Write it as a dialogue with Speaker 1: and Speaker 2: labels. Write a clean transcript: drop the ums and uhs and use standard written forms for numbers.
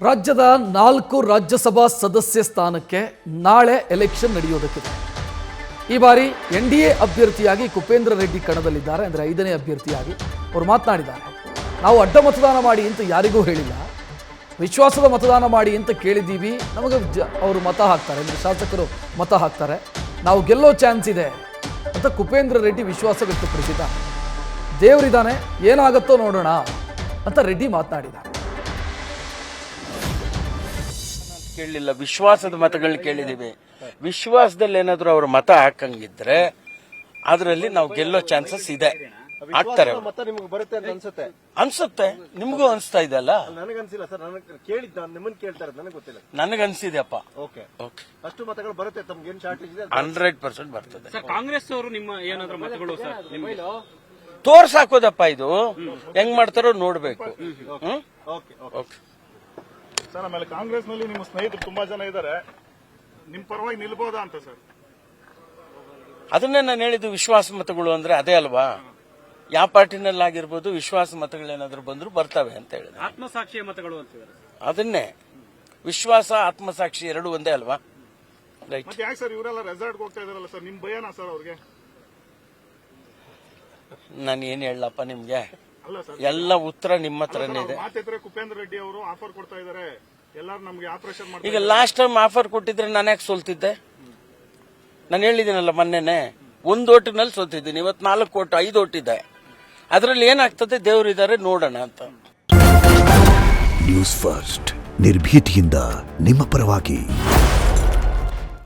Speaker 1: ರಾಜ್ಯದ 4 ರಾಜ್ಯಸಭಾ ಸದಸ್ಯ ಸ್ಥಾನಕ್ಕೆ ನಾಳೆ ಎಲೆಕ್ಷನ್ ನಡೆಯೋದಕ್ಕಿದೆ. ಈ ಬಾರಿ NDA ಅಭ್ಯರ್ಥಿಯಾಗಿ ಕುಪೇಂದ್ರ ರೆಡ್ಡಿ ಕಣದಲ್ಲಿದ್ದಾರೆ. ಅಂದರೆ 5ನೇ ಅಭ್ಯರ್ಥಿಯಾಗಿ ಅವರು ಮಾತನಾಡಿದ್ದಾರೆ. ನಾವು ಅಡ್ಡ ಮತದಾನ ಮಾಡಿ ಅಂತ ಯಾರಿಗೂ ಹೇಳಿಲ್ಲ, ವಿಶ್ವಾಸದ ಮತದಾನ ಮಾಡಿ ಅಂತ ಕೇಳಿದ್ದೀವಿ. ನಮಗೆ ಅವರು ಮತ ಹಾಕ್ತಾರೆ, ಅಂದರೆ ಶಾಸಕರು ಮತ ಹಾಕ್ತಾರೆ, ನಾವು ಗೆಲ್ಲೋ ಚಾನ್ಸ್ ಇದೆ ಅಂತ ಕುಪೇಂದ್ರ ರೆಡ್ಡಿ ವಿಶ್ವಾಸ ವ್ಯಕ್ತಪಡಿಸಿದ್ದಾರೆ. ದೇವರಿದ್ದಾನೆ, ಏನಾಗುತ್ತೋ ನೋಡೋಣ ಅಂತ ರೆಡ್ಡಿ ಮಾತನಾಡಿದ್ದಾರೆ.
Speaker 2: ಕೇಳಲಿಲ್ಲ, ವಿಶ್ವಾಸದ ಮತಗಳನ್ನ ಕೇಳಿದೀವಿ. ವಿಶ್ವಾಸದಲ್ಲಿ ಏನಾದ್ರು ಅವ್ರ ಮತ ಹಾಕಂಗಿದ್ರೆ ಅದರಲ್ಲಿ ನಾವು ಗೆಲ್ಲೋ ಚಾನ್ಸಸ್ ಇದೆ, ಆಗ್ತಾರೆ. ಅನ್ಸುತ್ತೆ, ನಿಮಗೂ ಅನ್ಸ್ತಾ ಇದೆ ಅಲ್ಲ?
Speaker 3: ನನಗನ್ಸಿಲ್ಲ ಸರ್, ನನಗೆ ಕೇಳಿದ್ದ ನಿಮ್ಮನ್ನ ಕೇಳ್ತಾರೆ, ನನಗೆ ಗೊತ್ತಿಲ್ಲ.
Speaker 2: ನನಗನ್ಸಿದೆಯಪ್ಪ.
Speaker 3: ಅಷ್ಟು ಮತಗಳು ಬರುತ್ತೆ, ತಮ್ಗೆ ಏನ್ ಶಾರ್ಟೇಜ್ ಇದೆ?
Speaker 2: 100% ಬರ್ತದೆ.
Speaker 4: ಕಾಂಗ್ರೆಸ್ ಅವರು ನಿಮ್ಮ ಏನಾದ್ರು ಮತಗಳು ಸರ್
Speaker 2: ತೋರ್ಸಾಕೋದಪ್ಪ, ಇದು ಹೆಂಗ್ ಮಾಡ್ತಾರೋ ನೋಡ್ಬೇಕು.
Speaker 5: ಸರ್, ಆಮೇಲೆ ಕಾಂಗ್ರೆಸ್ ನಲ್ಲಿ ನಿಮ್ಮ ಸ್ನೇಹಿತರು ತುಂಬಾ ಜನ ಇದ್ದಾರೆ, ನಿಮ್ ಪರವಾಗಿ ನಿಲ್ಬೋದಾ ಅಂತ ಸರ್?
Speaker 2: ಅದನ್ನೇ ನಾನು ಹೇಳಿದ್ದು, ವಿಶ್ವಾಸ ಮತಗಳು ಅಂದ್ರೆ ಅದೇ ಅಲ್ವಾ? ಯಾವ ಪಾರ್ಟಿನಲ್ಲಾಗಿರ್ಬೋದು, ವಿಶ್ವಾಸ ಮತಗಳೇನಾದ್ರೂ ಬಂದ್ರು ಬರ್ತವೆ ಅಂತ ಹೇಳಿದೆ.
Speaker 4: ಆತ್ಮಸಾಕ್ಷಿಯ ಮತಗಳು ಅಂತಿದ್ದಾರೆ.
Speaker 2: ಅದನ್ನೇ, ವಿಶ್ವಾಸ ಆತ್ಮಸಾಕ್ಷಿ ಎರಡು ಒಂದೇ ಅಲ್ವಾ? ರೈಟ್.
Speaker 5: ಮತ್ತೆ ಯಾಕೆ ಸರ್ ಇವರೆಲ್ಲ ರೆಸಾರ್ಟ್ ಹೋಗ್ತಾ ಇದಾರಲ್ಲ ಸರ್, ನಿಮ್ ಭಯನಾ ಸರ್ ಅವ್ರಿಗೆ?
Speaker 2: ನಾನು ಏನ್ ಹೇಳಪ್ಪ ನಿಮ್ಗೆ,
Speaker 5: ಅಲ್ಲ ಸರ್,
Speaker 2: ಎಲ್ಲ ಉತ್ತರ ನಿಮ್ಮ ಹತ್ರನೇ ಇದೆ.
Speaker 5: ಮಾತಿದ್ರೆ ಕುಪೇಂದ್ರ ರೆಡ್ಡಿ ಅವರು ಆಫರ್ ಕೊಡ್ತಾ ಇದಾರೆ, ಎಲ್ಲರೂ ನಮ್ಗೆ ಆಪರೇಷನ್ ಮಾಡ್ತಾರೆ.
Speaker 2: ಈಗ ಲಾಸ್ಟ್ ಟೈಮ್ ಆಫರ್ ಕೊಟ್ಟಿದ್ರೆ ನಾನು ಯಾಕೆ ಸೋಲ್ತಿದ್ದೆ? ನಾನು ಹೇಳಿದ್ದೀನಲ್ಲ ಮೊನ್ನೆನೆ, 1 ಓಟಿನಲ್ಲಿ ಸೋತಿದ್ದೀನಿ. ಇವತ್ತು 4 ಓಟು, 5 ಓಟಿದೆ. ಅದರಲ್ಲಿ ಏನಾಗ್ತದೆ ದೇವರಿದ್ದಾರೆ ನೋಡೋಣ ಅಂತ.
Speaker 6: ನ್ಯೂಸ್ ಫಸ್ಟ್ ನಿರ್ಭೀತಿಯಿಂದ ನಿಮ್ಮ ಪರವಾಗಿ.